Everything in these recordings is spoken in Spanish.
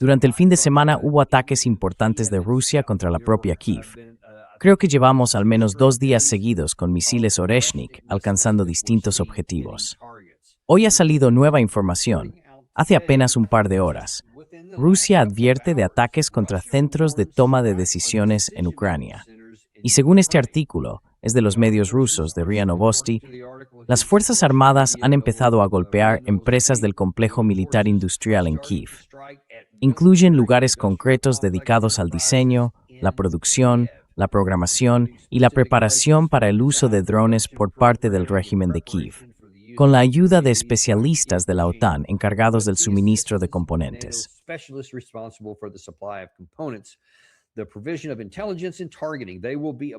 Durante el fin de semana hubo ataques importantes de Rusia contra la propia Kiev. Creo que llevamos al menos 2 días seguidos con misiles Oreshnik alcanzando distintos objetivos. Hoy ha salido nueva información, hace apenas un par de horas. Rusia advierte de ataques contra centros de toma de decisiones en Ucrania. Y según este artículo, es de los medios rusos de RIA Novosti, las Fuerzas Armadas han empezado a golpear empresas del complejo militar industrial en Kiev. Incluyen lugares concretos dedicados al diseño, la producción, la programación y la preparación para el uso de drones por parte del régimen de Kiev, con la ayuda de especialistas de la OTAN encargados del suministro de componentes.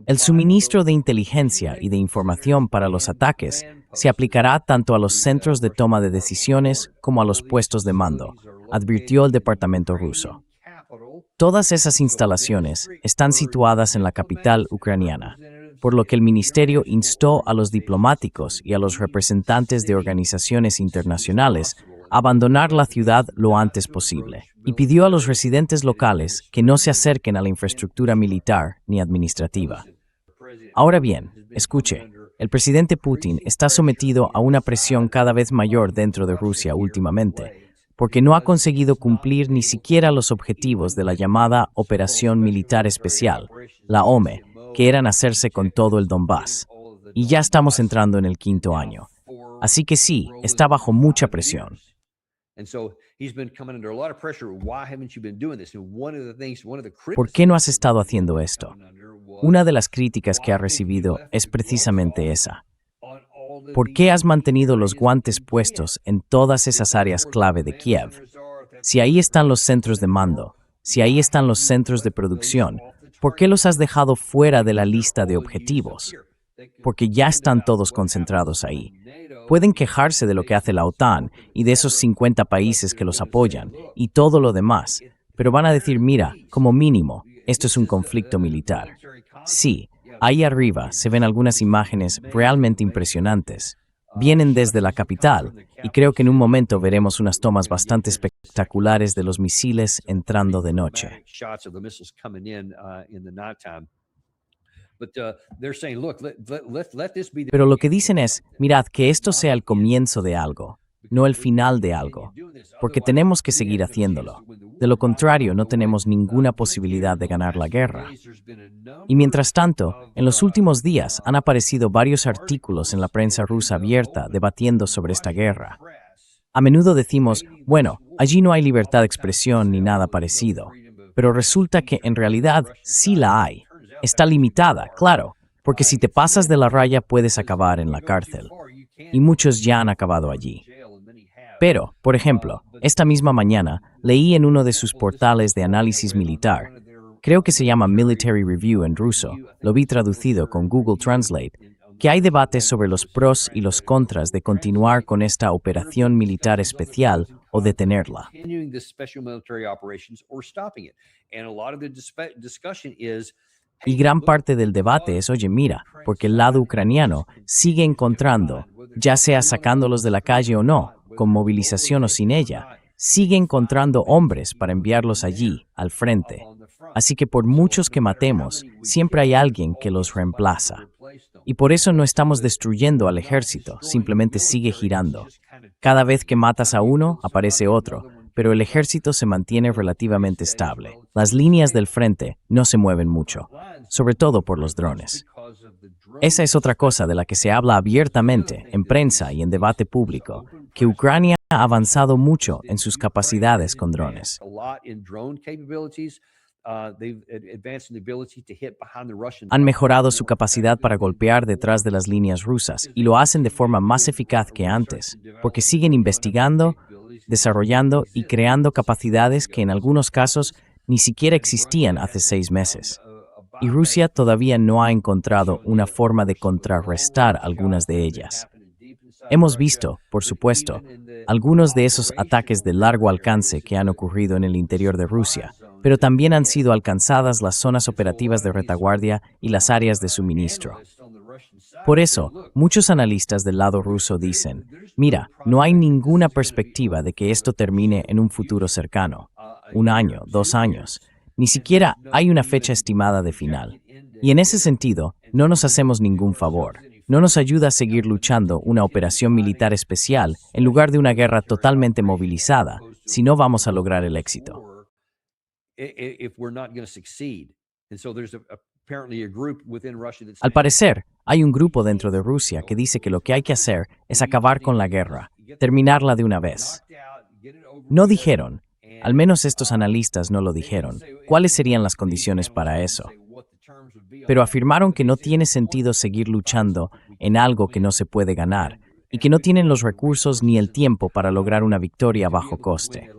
El suministro de inteligencia y de información para los ataques se aplicará tanto a los centros de toma de decisiones como a los puestos de mando, advirtió el Departamento ruso. Todas esas instalaciones están situadas en la capital ucraniana, por lo que el ministerio instó a los diplomáticos y a los representantes de organizaciones internacionales a abandonar la ciudad lo antes posible, y pidió a los residentes locales que no se acerquen a la infraestructura militar ni administrativa. Ahora bien, escuche, el presidente Putin está sometido a una presión cada vez mayor dentro de Rusia últimamente, porque no ha conseguido cumplir ni siquiera los objetivos de la llamada Operación Militar Especial, la OME, que eran hacerse con todo el Donbass. Y ya estamos entrando en el 5º año. Así que sí, está bajo mucha presión. ¿Por qué no has estado haciendo esto? Una de las críticas que ha recibido es precisamente esa. ¿Por qué has mantenido los guantes puestos en todas esas áreas clave de Kiev? Si ahí están los centros de mando, si ahí están los centros de producción, ¿por qué los has dejado fuera de la lista de objetivos? Porque ya están todos concentrados ahí. Pueden quejarse de lo que hace la OTAN y de esos 50 países que los apoyan y todo lo demás, pero van a decir, mira, como mínimo, esto es un conflicto militar. Sí, ahí arriba se ven algunas imágenes realmente impresionantes. Vienen desde la capital y creo que en un momento veremos unas tomas bastante espectaculares de los misiles entrando de noche. Pero lo que dicen es, mirad, que esto sea el comienzo de algo, no el final de algo, porque tenemos que seguir haciéndolo. De lo contrario, no tenemos ninguna posibilidad de ganar la guerra. Y mientras tanto, en los últimos días han aparecido varios artículos en la prensa rusa abierta debatiendo sobre esta guerra. A menudo decimos, bueno, allí no hay libertad de expresión ni nada parecido, pero resulta que en realidad sí la hay. Está limitada, claro, porque si te pasas de la raya puedes acabar en la cárcel. Y muchos ya han acabado allí. Pero, por ejemplo, esta misma mañana leí en uno de sus portales de análisis militar, creo que se llama Military Review en ruso, lo vi traducido con Google Translate, que hay debates sobre los pros y los contras de continuar con esta operación militar especial o detenerla. Y gran parte del debate es, oye, mira, porque el lado ucraniano sigue encontrando, ya sea sacándolos de la calle o no, con movilización o sin ella, sigue encontrando hombres para enviarlos allí, al frente. Así que por muchos que matemos, siempre hay alguien que los reemplaza. Y por eso no estamos destruyendo al ejército, simplemente sigue girando. Cada vez que matas a uno, aparece otro, pero el ejército se mantiene relativamente estable. Las líneas del frente no se mueven mucho, sobre todo por los drones. Esa es otra cosa de la que se habla abiertamente en prensa y en debate público, que Ucrania ha avanzado mucho en sus capacidades con drones. Han mejorado su capacidad para golpear detrás de las líneas rusas y lo hacen de forma más eficaz que antes, porque siguen investigando, desarrollando y creando capacidades que en algunos casos ni siquiera existían hace 6 meses. Y Rusia todavía no ha encontrado una forma de contrarrestar algunas de ellas. Hemos visto, por supuesto, algunos de esos ataques de largo alcance que han ocurrido en el interior de Rusia, pero también han sido alcanzadas las zonas operativas de retaguardia y las áreas de suministro. Por eso, muchos analistas del lado ruso dicen, mira, no hay ninguna perspectiva de que esto termine en un futuro cercano, 1 año, 2 años. Ni siquiera hay una fecha estimada de final. Y en ese sentido, no nos hacemos ningún favor. No nos ayuda a seguir luchando una operación militar especial en lugar de una guerra totalmente movilizada, si no vamos a lograr el éxito. Al parecer, hay un grupo dentro de Rusia que dice que lo que hay que hacer es acabar con la guerra, terminarla de una vez. No dijeron, al menos estos analistas no lo dijeron, cuáles serían las condiciones para eso. Pero afirmaron que no tiene sentido seguir luchando en algo que no se puede ganar y que no tienen los recursos ni el tiempo para lograr una victoria a bajo coste.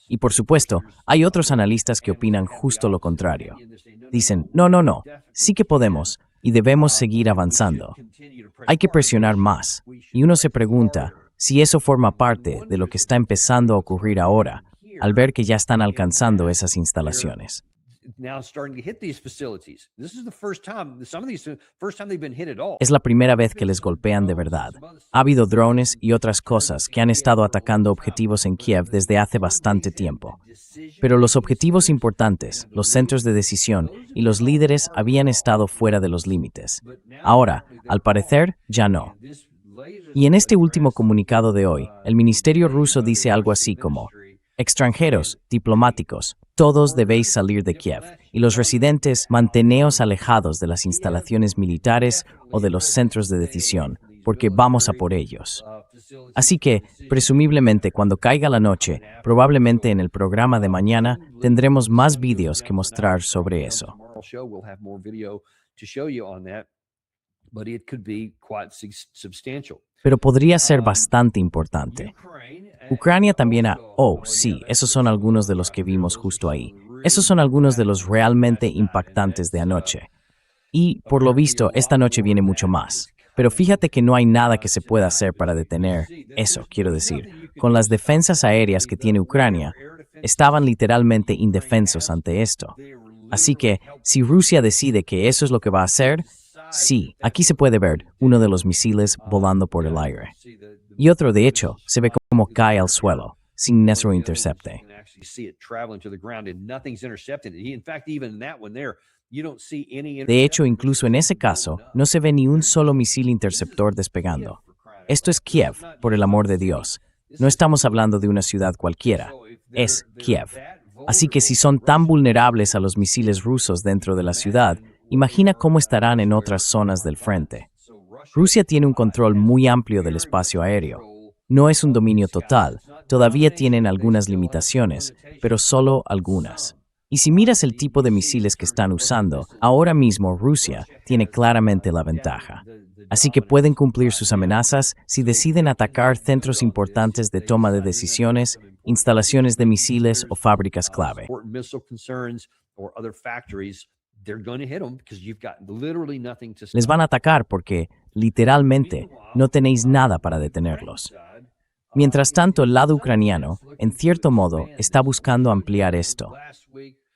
Y por supuesto, hay otros analistas que opinan justo lo contrario. Dicen, no, sí que podemos y debemos seguir avanzando. Hay que presionar más. Y uno se pregunta si eso forma parte de lo que está empezando a ocurrir ahora, al ver que ya están alcanzando esas instalaciones. Es la primera vez que les golpean de verdad. Ha habido drones y otras cosas que han estado atacando objetivos en Kiev desde hace bastante tiempo. Pero los objetivos importantes, los centros de decisión y los líderes habían estado fuera de los límites. Ahora, al parecer, ya no. Y en este último comunicado de hoy, el Ministerio ruso dice algo así como: extranjeros, diplomáticos, todos debéis salir de Kiev, y los residentes, manteneos alejados de las instalaciones militares o de los centros de decisión, porque vamos a por ellos. Así que, presumiblemente, cuando caiga la noche, probablemente en el programa de mañana, tendremos más vídeos que mostrar sobre eso. Pero podría ser bastante importante. Ucrania también sí, esos son algunos de los que vimos justo ahí. Esos son algunos de los realmente impactantes de anoche. Y, por lo visto, esta noche viene mucho más. Pero fíjate que no hay nada que se pueda hacer para detener eso, quiero decir. Con las defensas aéreas que tiene Ucrania, estaban literalmente indefensos ante esto. Así que, si Rusia decide que eso es lo que va a hacer, sí, aquí se puede ver uno de los misiles volando por el aire. Y otro, de hecho, se ve como cae al suelo, sin nuestro intercepte. De hecho, incluso en ese caso, no se ve ni un solo misil interceptor despegando. Esto es Kiev, por el amor de Dios. No estamos hablando de una ciudad cualquiera. Es Kiev. Así que si son tan vulnerables a los misiles rusos dentro de la ciudad, imagina cómo estarán en otras zonas del frente. Rusia tiene un control muy amplio del espacio aéreo. No es un dominio total, todavía tienen algunas limitaciones, pero solo algunas. Y si miras el tipo de misiles que están usando, ahora mismo Rusia tiene claramente la ventaja. Así que pueden cumplir sus amenazas si deciden atacar centros importantes de toma de decisiones, instalaciones de misiles o fábricas clave. Les van a atacar porque, literalmente, no tenéis nada para detenerlos. Mientras tanto, el lado ucraniano, en cierto modo, está buscando ampliar esto.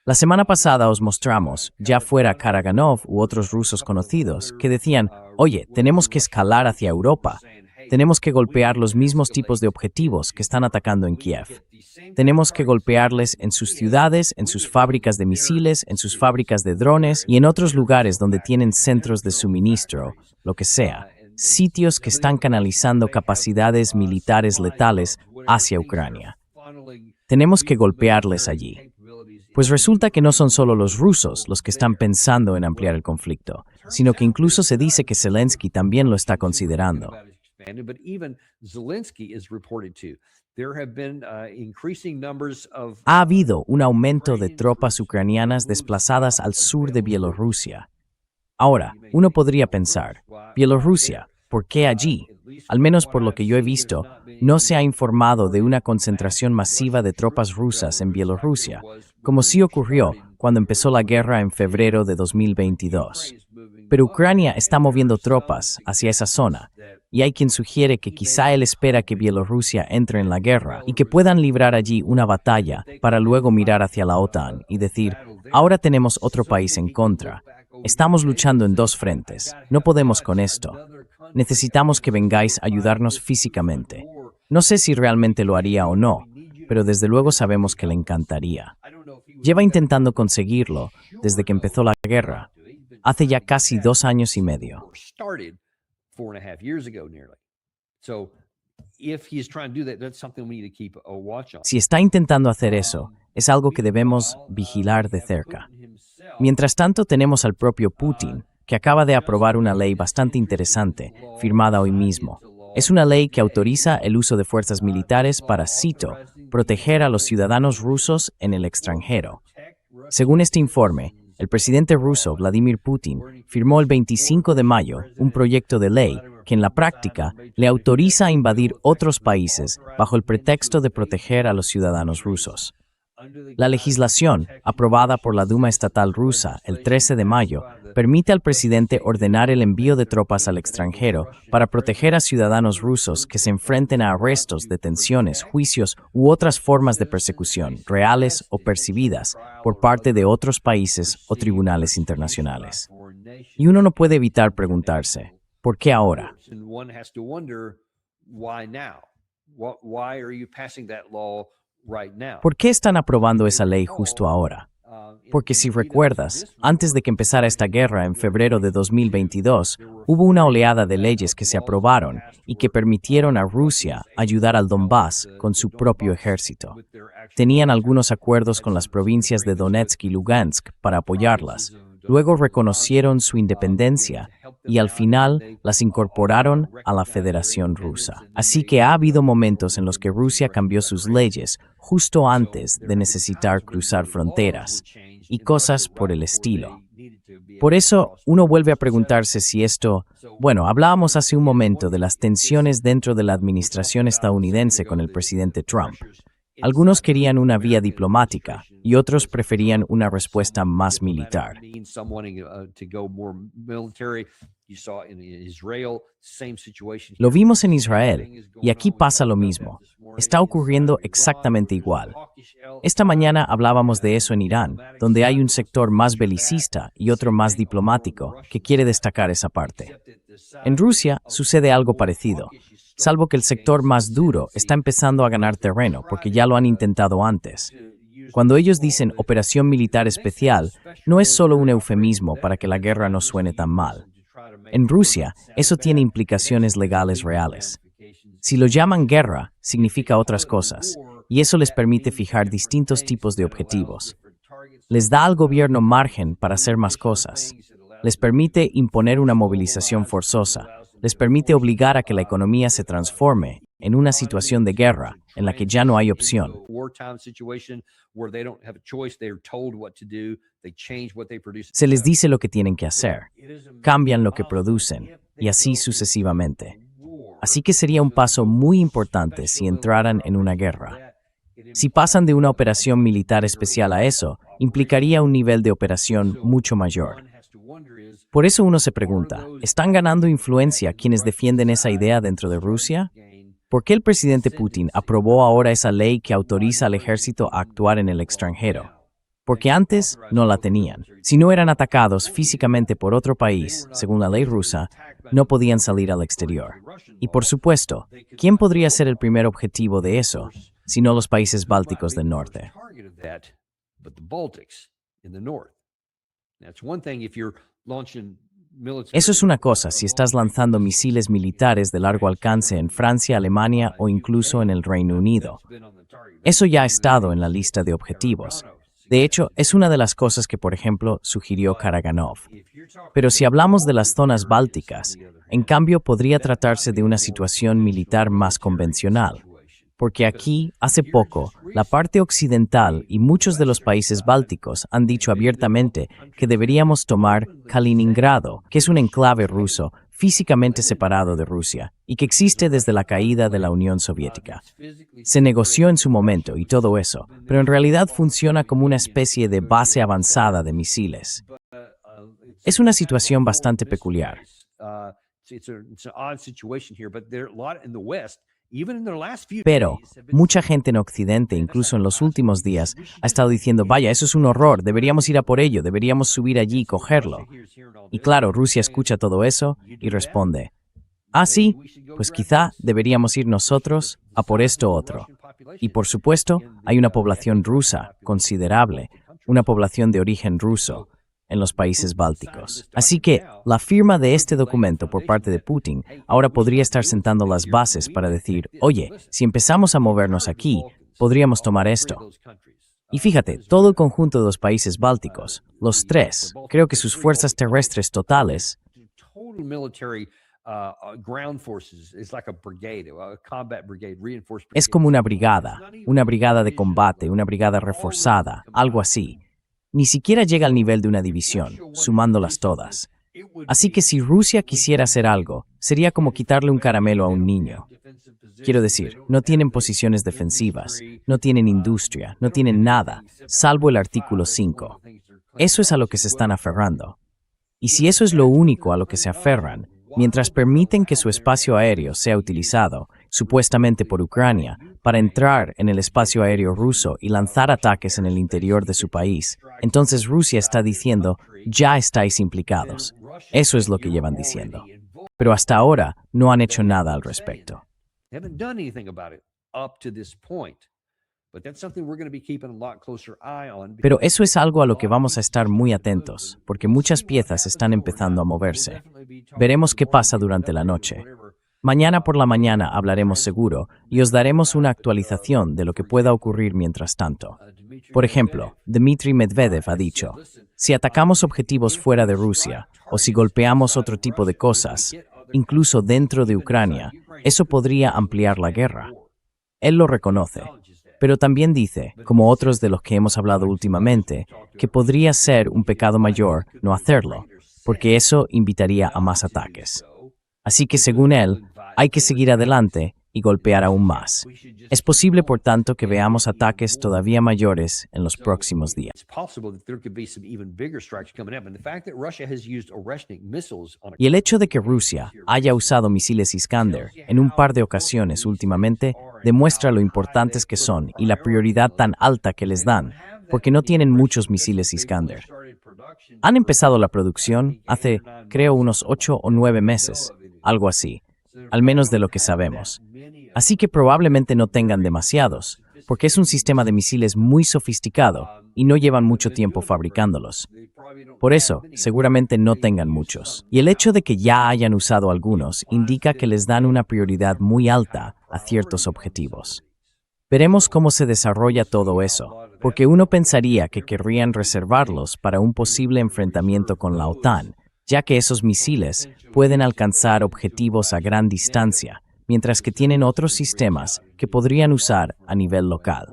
La semana pasada os mostramos, ya fuera Karaganov u otros rusos conocidos, que decían, oye, tenemos que escalar hacia Europa. Tenemos que golpear los mismos tipos de objetivos que están atacando en Kiev. Tenemos que golpearles en sus ciudades, en sus fábricas de misiles, en sus fábricas de drones y en otros lugares donde tienen centros de suministro, lo que sea, sitios que están canalizando capacidades militares letales hacia Ucrania. Tenemos que golpearles allí. Pues resulta que no son solo los rusos los que están pensando en ampliar el conflicto, sino que incluso se dice que Zelensky también lo está considerando. Ha habido un aumento de tropas ucranianas desplazadas al sur de Bielorrusia. Ahora, uno podría pensar, Bielorrusia, ¿por qué allí? Al menos por lo que yo he visto, no se ha informado de una concentración masiva de tropas rusas en Bielorrusia, como sí ocurrió cuando empezó la guerra en febrero de 2022. Pero Ucrania está moviendo tropas hacia esa zona, y hay quien sugiere que quizá él espera que Bielorrusia entre en la guerra y que puedan librar allí una batalla para luego mirar hacia la OTAN y decir, ahora tenemos otro país en contra. Estamos luchando en dos frentes. No podemos con esto. Necesitamos que vengáis a ayudarnos físicamente. No sé si realmente lo haría o no, pero desde luego sabemos que le encantaría. Lleva intentando conseguirlo desde que empezó la guerra, hace ya casi 2 años y medio. Si está intentando hacer eso, es algo que debemos vigilar de cerca. Mientras tanto, tenemos al propio Putin, que acaba de aprobar una ley bastante interesante, firmada hoy mismo. Es una ley que autoriza el uso de fuerzas militares para, cito, proteger a los ciudadanos rusos en el extranjero. Según este informe, el presidente ruso Vladimir Putin firmó el 25 de mayo un proyecto de ley que en la práctica le autoriza a invadir otros países bajo el pretexto de proteger a los ciudadanos rusos. La legislación, aprobada por la Duma estatal rusa el 13 de mayo, permite al presidente ordenar el envío de tropas al extranjero para proteger a ciudadanos rusos que se enfrenten a arrestos, detenciones, juicios u otras formas de persecución, reales o percibidas, por parte de otros países o tribunales internacionales. Y uno no puede evitar preguntarse, ¿por qué ahora? ¿Por qué están aprobando esa ley justo ahora? Porque si recuerdas, antes de que empezara esta guerra en febrero de 2022, hubo una oleada de leyes que se aprobaron y que permitieron a Rusia ayudar al Donbass con su propio ejército. Tenían algunos acuerdos con las provincias de Donetsk y Lugansk para apoyarlas. Luego reconocieron su independencia y al final las incorporaron a la Federación Rusa. Así que ha habido momentos en los que Rusia cambió sus leyes justo antes de necesitar cruzar fronteras y cosas por el estilo. Por eso, uno vuelve a preguntarse si esto... Bueno, hablábamos hace un momento de las tensiones dentro de la administración estadounidense con el presidente Trump. Algunos querían una vía diplomática y otros preferían una respuesta más militar. Lo vimos en Israel y aquí pasa lo mismo. Está ocurriendo exactamente igual. Esta mañana hablábamos de eso en Irán, donde hay un sector más belicista y otro más diplomático que quiere destacar esa parte. En Rusia sucede algo parecido, salvo que el sector más duro está empezando a ganar terreno porque ya lo han intentado antes. Cuando ellos dicen operación militar especial, no es solo un eufemismo para que la guerra no suene tan mal. En Rusia, eso tiene implicaciones legales reales. Si lo llaman guerra, significa otras cosas, y eso les permite fijar distintos tipos de objetivos. Les da al gobierno margen para hacer más cosas. Les permite imponer una movilización forzosa. Les permite obligar a que la economía se transforme en una situación de guerra en la que ya no hay opción. Se les dice lo que tienen que hacer, cambian lo que producen y así sucesivamente. Así que sería un paso muy importante si entraran en una guerra. Si pasan de una operación militar especial a eso, implicaría un nivel de operación mucho mayor. Por eso uno se pregunta, ¿están ganando influencia quienes defienden esa idea dentro de Rusia? ¿Por qué el presidente Putin aprobó ahora esa ley que autoriza al ejército a actuar en el extranjero? Porque antes no la tenían. Si no eran atacados físicamente por otro país, según la ley rusa, no podían salir al exterior. Y por supuesto, ¿quién podría ser el primer objetivo de eso, sino los países bálticos del norte? Eso es una cosa si estás lanzando misiles militares de largo alcance en Francia, Alemania o incluso en el Reino Unido. Eso ya ha estado en la lista de objetivos. De hecho, es una de las cosas que, por ejemplo, sugirió Karaganov. Pero si hablamos de las zonas bálticas, en cambio podría tratarse de una situación militar más convencional. Porque aquí, hace poco, la parte occidental y muchos de los países bálticos han dicho abiertamente que deberíamos tomar Kaliningrado, que es un enclave ruso físicamente separado de Rusia y que existe desde la caída de la Unión Soviética. Se negoció en su momento y todo eso, pero en realidad funciona como una especie de base avanzada de misiles. Es una situación bastante peculiar. Pero mucha gente en Occidente, incluso en los últimos días, ha estado diciendo, vaya, eso es un horror, deberíamos ir a por ello, deberíamos subir allí y cogerlo. Y claro, Rusia escucha todo eso y responde, ah, sí, pues quizá deberíamos ir nosotros a por esto otro. Y por supuesto, hay una población rusa considerable, una población de origen ruso en los países bálticos. Así que la firma de este documento por parte de Putin ahora podría estar sentando las bases para decir, oye, si empezamos a movernos aquí, podríamos tomar esto. Y fíjate, todo el conjunto de los países bálticos, los tres, creo que sus fuerzas terrestres totales es como una brigada de combate, una brigada reforzada, algo así. Ni siquiera llega al nivel de una división, sumándolas todas. Así que si Rusia quisiera hacer algo, sería como quitarle un caramelo a un niño. Quiero decir, no tienen posiciones defensivas, no tienen industria, no tienen nada, salvo el artículo 5. Eso es a lo que se están aferrando. Y si eso es lo único a lo que se aferran, mientras permiten que su espacio aéreo sea utilizado, supuestamente por Ucrania, para entrar en el espacio aéreo ruso y lanzar ataques en el interior de su país, entonces Rusia está diciendo, ya estáis implicados. Eso es lo que llevan diciendo. Pero hasta ahora no han hecho nada al respecto. Pero eso es algo a lo que vamos a estar muy atentos, porque muchas piezas están empezando a moverse. Veremos qué pasa durante la noche. Mañana por la mañana hablaremos seguro y os daremos una actualización de lo que pueda ocurrir mientras tanto. Por ejemplo, Dmitry Medvedev ha dicho, si atacamos objetivos fuera de Rusia o si golpeamos otro tipo de cosas, incluso dentro de Ucrania, eso podría ampliar la guerra. Él lo reconoce. Pero también dice, como otros de los que hemos hablado últimamente, que podría ser un pecado mayor no hacerlo, porque eso invitaría a más ataques. Así que según él, hay que seguir adelante y golpear aún más. Es posible, por tanto, que veamos ataques todavía mayores en los próximos días. Y el hecho de que Rusia haya usado misiles Iskander en un par de ocasiones últimamente demuestra lo importantes que son y la prioridad tan alta que les dan, porque no tienen muchos misiles Iskander. Han empezado la producción hace, creo, unos 8 o 9 meses, algo así, al menos de lo que sabemos. Así que probablemente no tengan demasiados, porque es un sistema de misiles muy sofisticado y no llevan mucho tiempo fabricándolos. Por eso, seguramente no tengan muchos. Y el hecho de que ya hayan usado algunos indica que les dan una prioridad muy alta a ciertos objetivos. Veremos cómo se desarrolla todo eso, porque uno pensaría que querrían reservarlos para un posible enfrentamiento con la OTAN, ya que esos misiles pueden alcanzar objetivos a gran distancia, mientras que tienen otros sistemas que podrían usar a nivel local.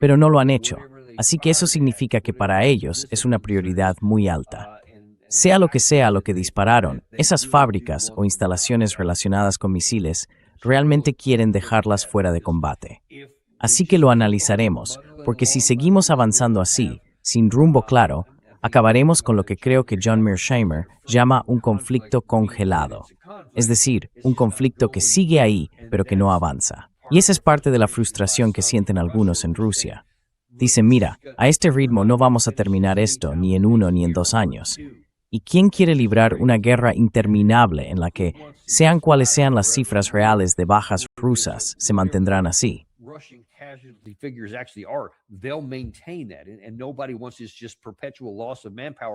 Pero no lo han hecho, así que eso significa que para ellos es una prioridad muy alta. Sea lo que dispararon, esas fábricas o instalaciones relacionadas con misiles realmente quieren dejarlas fuera de combate. Así que lo analizaremos, porque si seguimos avanzando así, sin rumbo claro, acabaremos con lo que creo que John Mearsheimer llama un conflicto congelado. Es decir, un conflicto que sigue ahí, pero que no avanza. Y esa es parte de la frustración que sienten algunos en Rusia. Dicen, mira, a este ritmo no vamos a terminar esto ni en 1 ni en 2 años. ¿Y quién quiere librar una guerra interminable en la que, sean cuales sean las cifras reales de bajas rusas, se mantendrán así?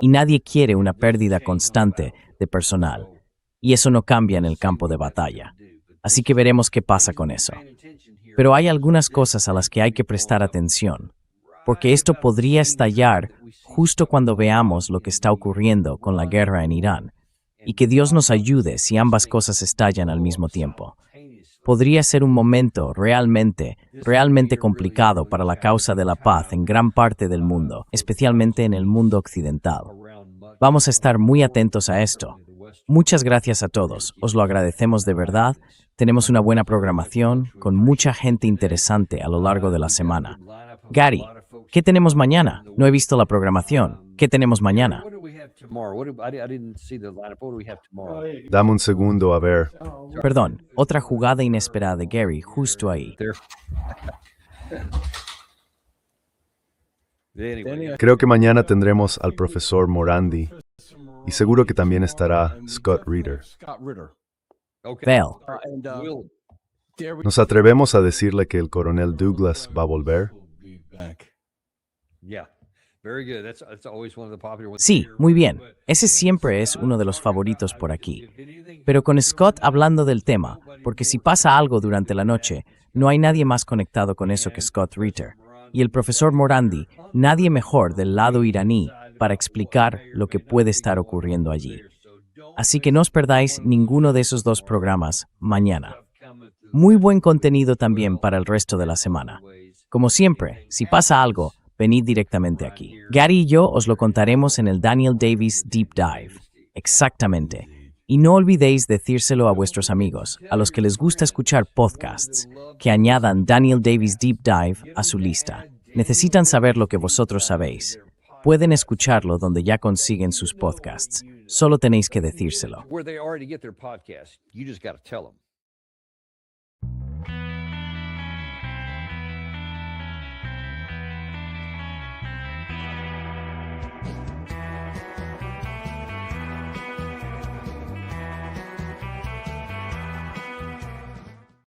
Y nadie quiere una pérdida constante de personal. Y eso no cambia en el campo de batalla. Así que veremos qué pasa con eso. Pero hay algunas cosas a las que hay que prestar atención, porque esto podría estallar justo cuando veamos lo que está ocurriendo con la guerra en Irán, y que Dios nos ayude si ambas cosas estallan al mismo tiempo. Podría ser un momento realmente complicado para la causa de la paz en gran parte del mundo, especialmente en el mundo occidental. Vamos a estar muy atentos a esto. Muchas gracias a todos, os lo agradecemos de verdad. Tenemos una buena programación, con mucha gente interesante a lo largo de la semana. Gary, ¿qué tenemos mañana? No he visto la programación. ¿Qué tenemos mañana? Dame un segundo a ver. Perdón, otra jugada inesperada de Gary justo ahí. Creo que mañana tendremos al profesor Morandi y seguro que también estará Scott Reeder. Val, ¿Nos atrevemos a decirle que el coronel Douglas va a volver? sí, muy bien. Ese siempre es uno de los favoritos por aquí. Pero con Scott hablando del tema, porque si pasa algo durante la noche, no hay nadie más conectado con eso que Scott Reeder. Y el profesor Morandi, nadie mejor del lado iraní para explicar lo que puede estar ocurriendo allí. Así que no os perdáis ninguno de esos dos programas mañana. Muy buen contenido también para el resto de la semana. Como siempre, si pasa algo, venid directamente aquí. Gary y yo os lo contaremos en el Daniel Davis Deep Dive. Exactamente. Y no olvidéis decírselo a vuestros amigos, a los que les gusta escuchar podcasts, que añadan Daniel Davis Deep Dive a su lista. Necesitan saber lo que vosotros sabéis. Pueden escucharlo donde ya consiguen sus podcasts. Solo tenéis que decírselo.